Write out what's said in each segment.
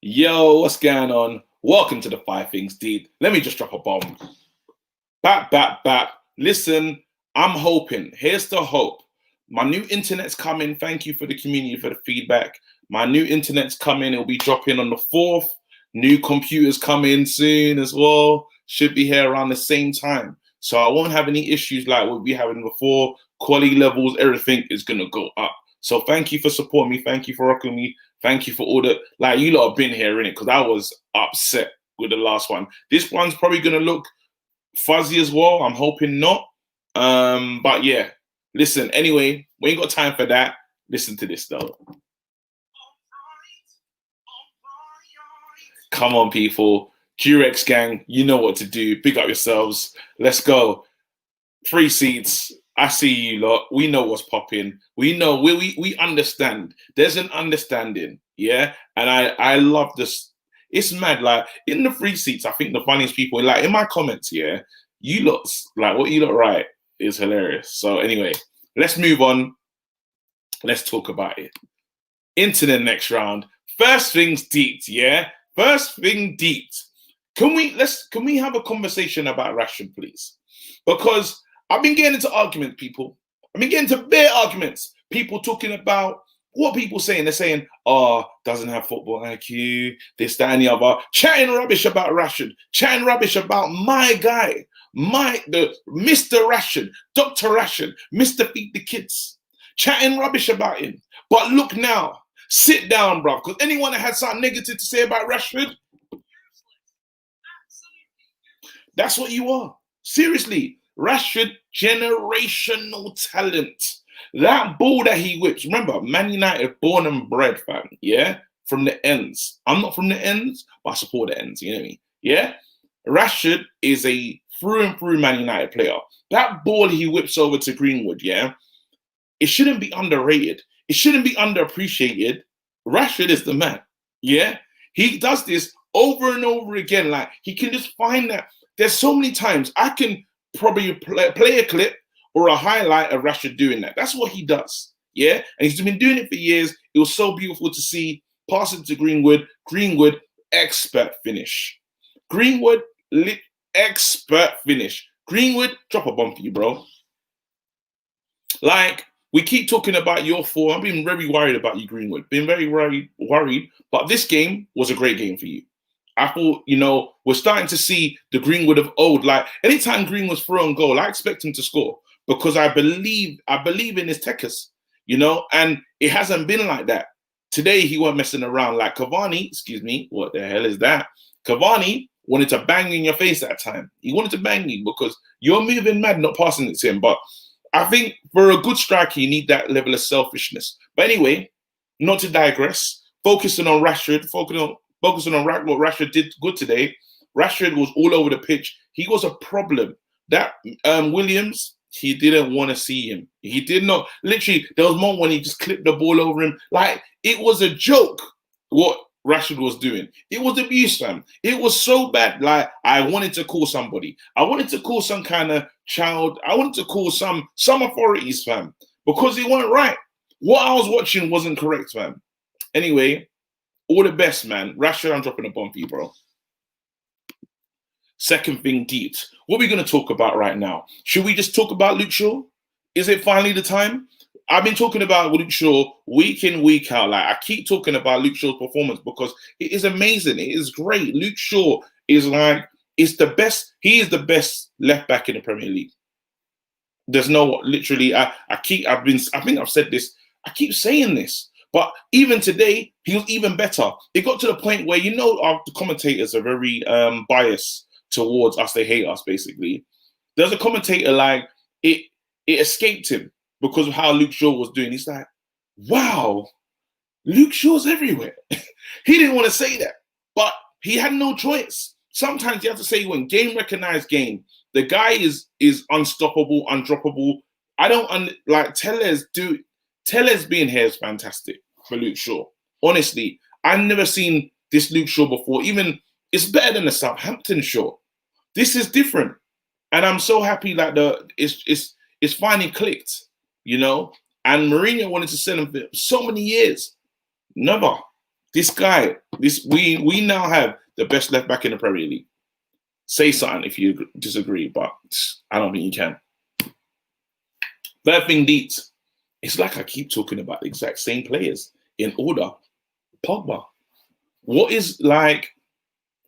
Yo, what's going on? Welcome to the Five Things Deep. Let me just drop a bomb. Bap. Listen, I'm hoping. Here's the hope. My new internet's coming. Thank you for the community for the feedback. My new internet's coming. It'll be dropping on the 4th. New computers coming soon as well. Should be here around the same time. So I won't have any issues like what we were having before. Quality levels, everything is going to go up. So thank you for supporting me. Thank you for rocking me. Thank you for all the, like, you lot have been here, innit? Because I was upset with the last one. This one's probably going to look fuzzy as well. I'm hoping not. But yeah, listen, anyway, we ain't got time for that. Listen to this, though. Come on, people. Durex gang, you know what to do. Big up yourselves. Let's go. 3 seats. I see you lot. We know what's popping. We know, we understand. There's an understanding, yeah? And I love this. It's mad, like, in the 3 seats, I think the funniest people, like, in my comments, yeah, you lot, like, what you lot write is hilarious. So anyway, let's move on. Let's talk about it. Into the next round. First things deep, yeah? First thing deep. Can we have a conversation about Rashford, please? Because I've been getting into arguments, people. I've been getting into bare arguments. People talking about what people saying. They're saying, oh, doesn't have football IQ, this, that, and the other. Chatting rubbish about Rashford. Chatting rubbish about my guy. The Mr. Rashford, Dr. Rashford, Mr. Feed the Kids. Chatting rubbish about him. But look now. Sit down, bruv. Because anyone that had something negative to say about Rashford, that's what you are. Seriously. Rashford, generational talent. That ball that he whips, remember, Man United, born and bred, fam, yeah? From the ends. I'm not from the ends, but I support the ends, you know what I mean? Yeah? Rashford is a through and through Man United player. That ball he whips over to Greenwood, yeah? It shouldn't be underrated. It shouldn't be underappreciated. Rashford is the man, yeah? He does this over and over again. Like, he can just find that. There's so many times I can probably play a clip or a highlight of Rashford doing that. That's what he does, yeah? And he's been doing it for years. It was so beautiful to see. Pass it to Greenwood. Greenwood, expert finish. Greenwood, expert finish. Greenwood, drop a bomb for you, bro. Like, we keep talking about your form. I've been very worried about you, Greenwood. Been very worried. But this game was a great game for you. I thought, we're starting to see the Greenwood of old. Like, anytime Greenwood's throwing goal, I expect him to score because I believe in his techers, and it hasn't been like that. Today, he weren't messing around. Like Cavani, excuse me, what the hell is that? Cavani wanted to bang in your face that time. He wanted to bang you because you're moving mad, not passing it to him. But I think for a good striker, you need that level of selfishness. But anyway, not to digress, focusing on Rashford, focusing on what Rashford did good today. Rashford was all over the pitch. He was a problem. That Williams, he didn't want to see him. He did not. Literally, there was a moment when he just clipped the ball over him. Like, it was a joke what Rashford was doing. It was abuse, fam. It was so bad. Like, I wanted to call somebody. I wanted to call some kind of child. I wanted to call some authorities, fam, because it weren't right. What I was watching wasn't correct, fam. Anyway, all the best, man. Rashford, I'm dropping a bomb for you, bro. Second thing, deep. What are we going to talk about right now? Should we just talk about Luke Shaw? Is it finally the time? I've been talking about Luke Shaw week in, week out. Like, I keep talking about Luke Shaw's performance because it is amazing. It is great. Luke Shaw is like, it's the best. He is the best left back in the Premier League. There's no, literally, I think I've said this. I keep saying this. But even today, he was even better. It got to the point where, the commentators are very biased towards us. They hate us, basically. There's a commentator, like, it escaped him because of how Luke Shaw was doing. He's like, wow, Luke Shaw's everywhere. He didn't want to say that, but he had no choice. Sometimes you have to say, when game recognized game, the guy is unstoppable, undroppable. I don't, like, Tellez being here is fantastic for Luke Shaw. Honestly, I've never seen this Luke Shaw before. Even, it's better than the Southampton Shaw. This is different. And I'm so happy that it's finally clicked, And Mourinho wanted to sell him for so many years. Never. This guy, we now have the best left back in the Premier League. Say something if you disagree, but I don't think you can. Third thing, Deets. It's like I keep talking about the exact same players in order. Pogba. What is like,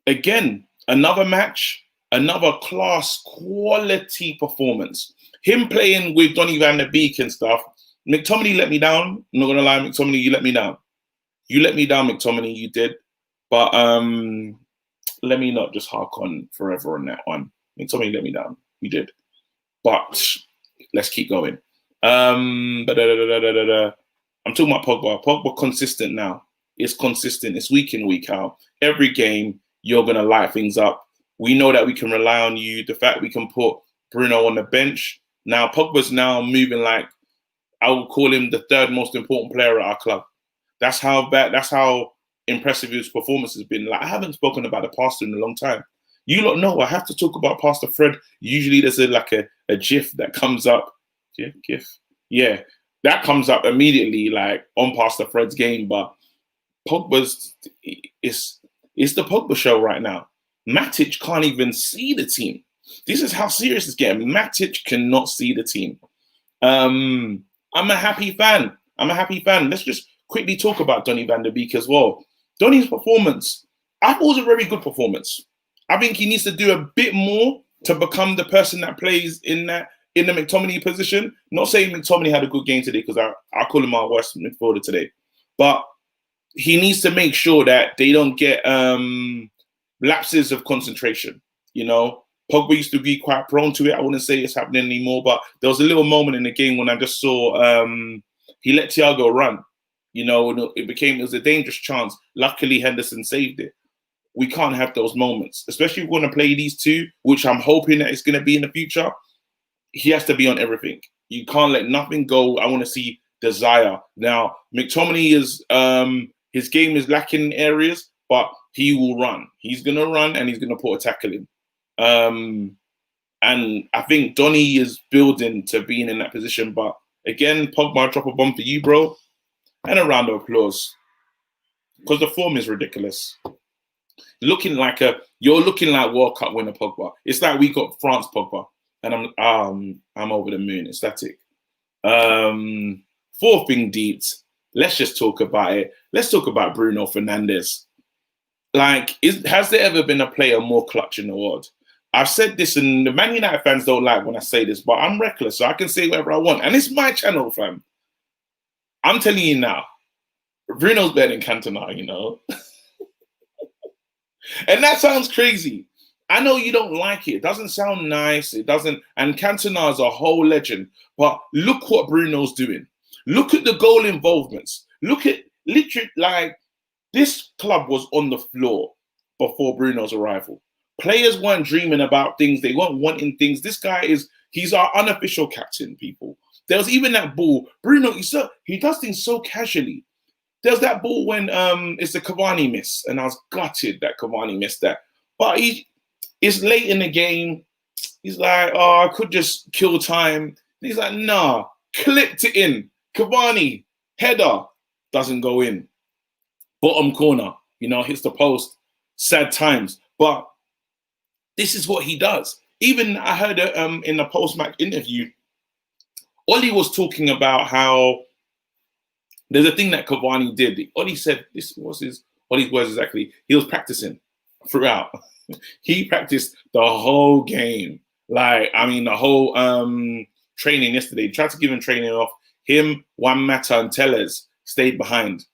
again, another match, another class quality performance. Him playing with Donny van der Beek and stuff. McTominay let me down. I'm not going to lie, McTominay, you let me down. You let me down, McTominay, you did. But let me not just hark on forever on that one. McTominay let me down. You did. But let's keep going. I'm talking about Pogba. Pogba consistent now. It's consistent. It's week in, week out. Every game, you're going to light things up. We know that we can rely on you. The fact we can put Bruno on the bench. Now, Pogba's now moving like, I would call him the third most important player at our club. That's how impressive his performance has been. Like, I haven't spoken about the pastor in a long time. You lot know I have to talk about Pastor Fred. Usually there's a GIF that comes up. GIF? Yeah, that comes up immediately, like on Pastor Fred's game. But Pogba's, it's the Pogba show right now. Matic can't even see the team. This is how serious it's getting. Matic cannot see the team. I'm a happy fan. Let's just quickly talk about Donny van der Beek as well. Donny's performance, I thought it was a very good performance. I think he needs to do a bit more to become the person that plays in the McTominay position. Not saying McTominay had a good game today, because I call him our worst midfielder today. But he needs to make sure that they don't get lapses of concentration. You know, Pogba used to be quite prone to it. I wouldn't say it's happening anymore, but there was a little moment in the game when I just saw he let Thiago run. You know, it was a dangerous chance. Luckily, Henderson saved it. We can't have those moments, especially if we're going to play these two, which I'm hoping that it's going to be in the future. He has to be on everything. You can't let nothing go. I want to see desire. Now, McTominay is his game is lacking in areas, but he will run. He's going to run and he's going to put a tackle in. And I think Donny is building to being in that position. But again, Pogba, drop a bomb for you, bro. And a round of applause, because the form is ridiculous. You're looking like World Cup winner Pogba. It's like we got France Pogba, and I'm over the moon. Ecstatic. Fourth thing, Deeds. Let's just talk about it. Let's talk about Bruno Fernandes. Like, has there ever been a player more clutch in the world? I've said this, and the Man United fans don't like when I say this, but I'm reckless, so I can say whatever I want. And it's my channel, fam. I'm telling you now, Bruno's better than Cantona, you know. And that sounds crazy. I know you don't like it. It doesn't sound nice. It doesn't. And Cantona is a whole legend. But look what Bruno's doing. Look at the goal involvements. Look at, literally, like, this club was on the floor before Bruno's arrival. Players weren't dreaming about things. They weren't wanting things. This guy he's our unofficial captain, people. There was even that ball. Bruno, he does things so casually. There's that ball when it's the Cavani miss, and I was gutted that Cavani missed that. But it's late in the game. He's like, oh, I could just kill time. And he's like, nah, clipped it in. Cavani, header, doesn't go in. Bottom corner, you know, hits the post. Sad times. But this is what he does. Even I heard in the post-match interview, Ollie was talking about how there's a thing that Cavani did. Ollie said, this was Ollie's words exactly. He was practicing throughout. He practiced the whole game. Like, I mean, the whole training yesterday. He tried to give him training off. Him, Juan Mata, and Tellez stayed behind,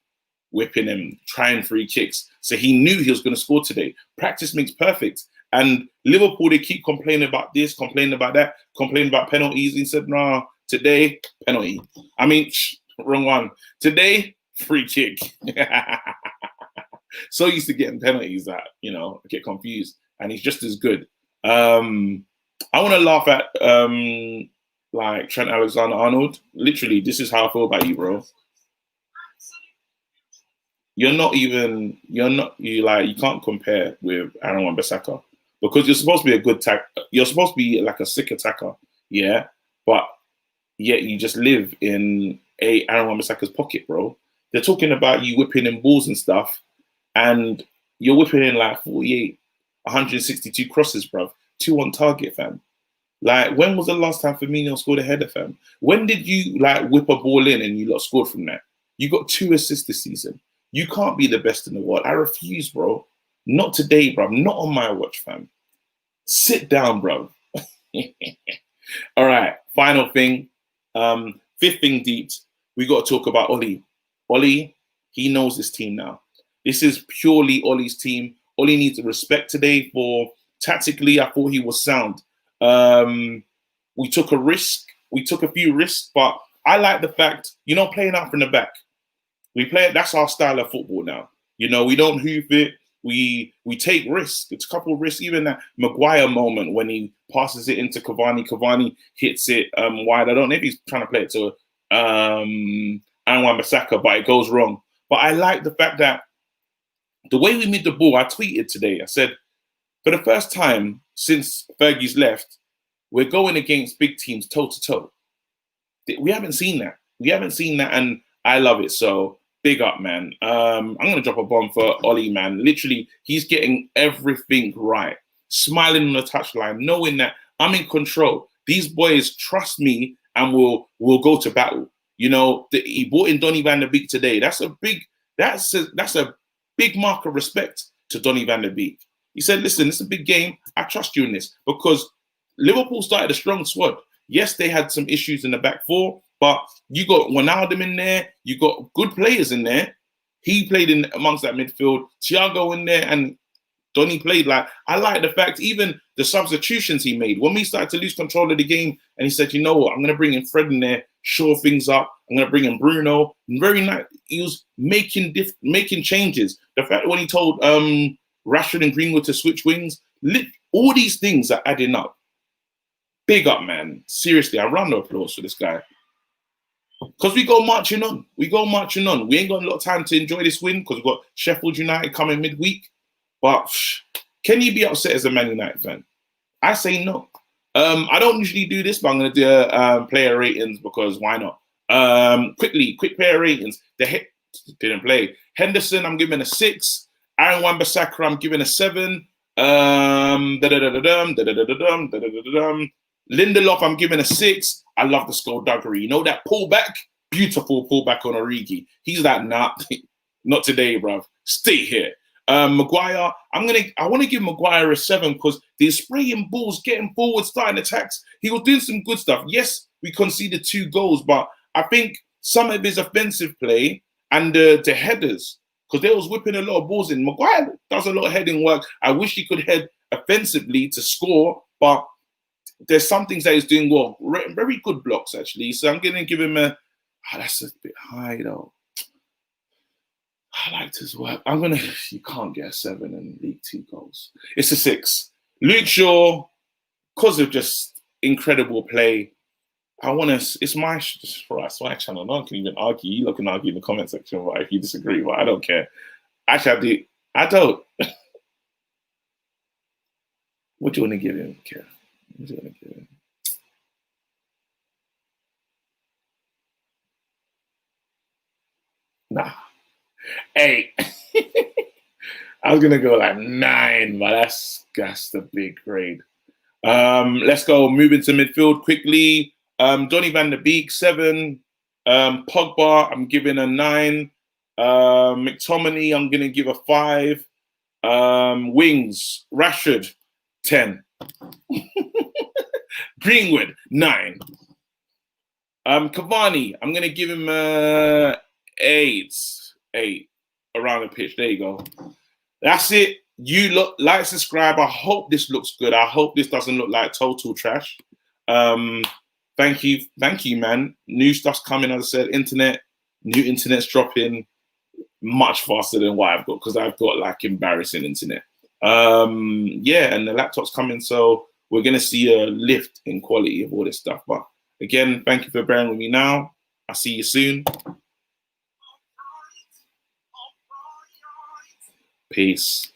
whipping him, trying free kicks. So he knew he was going to score today. Practice makes perfect. And Liverpool, they keep complaining about this, complaining about that, complaining about penalties. He said, nah, today, penalty. I mean, wrong one. Today, free kick. So used to getting penalties that, you know, I get confused. And he's just as good. I want to laugh at, like, Trent Alexander-Arnold. Literally, this is how I feel about you, bro. You can't compare with Aaron Wan-Bissaka. Because you're supposed to be a good you're supposed to be like a sick attacker, yeah. But yet you just live in Aaron Wan-Bissaka's pocket, bro. they're talking about you whipping in balls and stuff, and you're whipping in like 48, 162 crosses, bruv. 2 on target, fam. Like, when was the last time Firmino scored a header, fam? When did you like whip a ball in and you lot scored from that? You got 2 assists this season. You can't be the best in the world. I refuse, bro. Not today, bruv. Not on my watch, fam. Sit down, bruv. All right, final thing. Fifth thing deep. We got to talk about Ollie. Ollie, he knows this team now. This is purely Ollie's team. Ollie needs respect today for tactically. I thought he was sound. We took a risk. We took a few risks, but I like the fact, playing out from the back. We play it. That's our style of football now. We don't hoof it. We take risks. It's a couple of risks. Even that Maguire moment when he passes it into Cavani. Cavani hits it wide. I don't know if he's trying to play it to Aaron Wan-Bissaka, but it goes wrong. But I like the fact that the way we made the ball, I tweeted today. I said, for the first time since Fergie's left, we're going against big teams toe-to-toe. We haven't seen that. And I love it. So big up, man. I'm going to drop a bomb for Ollie, man. Literally, he's getting everything right. Smiling on the touchline, knowing that I'm in control. These boys trust me and will go to battle. He brought in Donny van der Beek today. That's a big mark of respect to Donny van der Beek. He said, listen, it's a big game. I trust you in this, because Liverpool started a strong squad. Yes, they had some issues in the back four, but you got Wijnaldum in there. You got good players in there. He played in amongst that midfield. Thiago in there, and Donny played. Like, I like the fact, even the substitutions he made, when we started to lose control of the game, and he said, you know what, I'm going to bring in Fred in there, shore things up. I'm going to bring in Bruno. And very nice. He was making changes. The fact when he told Rashford and Greenwood to switch wings, all these things are adding up. Big up, man. Seriously, I round of applause for this guy. Because we go marching on. We ain't got a lot of time to enjoy this win because we've got Sheffield United coming midweek. But can you be upset as a Man United fan? I say no. I don't usually do this, but I'm going to do player ratings because why not? Quick player ratings. Didn't play. Henderson, I'm giving a 6. Aaron Wan-Bissaka, I'm giving a 7. Lindelof, I'm giving a 6. I love the skullduggery. That pullback? Beautiful pullback on Origi. He's like, nah, not today, bruv. Stay here. Maguire, I want to give Maguire a 7 because he's spraying balls, getting forward, starting attacks. He was doing some good stuff. Yes, we conceded 2 goals, but I think some of his offensive play and the headers, because they was whipping a lot of balls in. Maguire does a lot of heading work. I wish he could head offensively to score, but there's some things that he's doing well. Very good blocks, actually. So I'm going to give him a... that's a bit high, though. I liked his work. You can't get a 7 and league 2 goals. It's a 6. Luke Shaw, because of just incredible play, it's my channel. No one can even argue. You look and argue in the comment section, right, if you disagree, but I don't care. Actually, I don't. What do you want to give him, Kev? What do you want to give him? Nah. 8. I was gonna go like 9, but that's the big grade. Let's go. Moving to midfield quickly. Donny van der Beek 7. Pogba, I'm giving a 9. McTominay, I'm gonna give a 5. Wings, Rashford 10. Greenwood 9. Cavani, I'm gonna give him 8. 8 around the pitch. There you go. That's it. You look, like, subscribe. I hope this looks good. I hope this doesn't look like total trash. Thank you, man. New stuff's coming. As I said, new internet's dropping much faster than what I've got because I've got like embarrassing internet. Yeah, and the laptop's coming, so we're gonna see a lift in quality of all this stuff. But again, thank you for bearing with me now. I'll see you soon. Peace.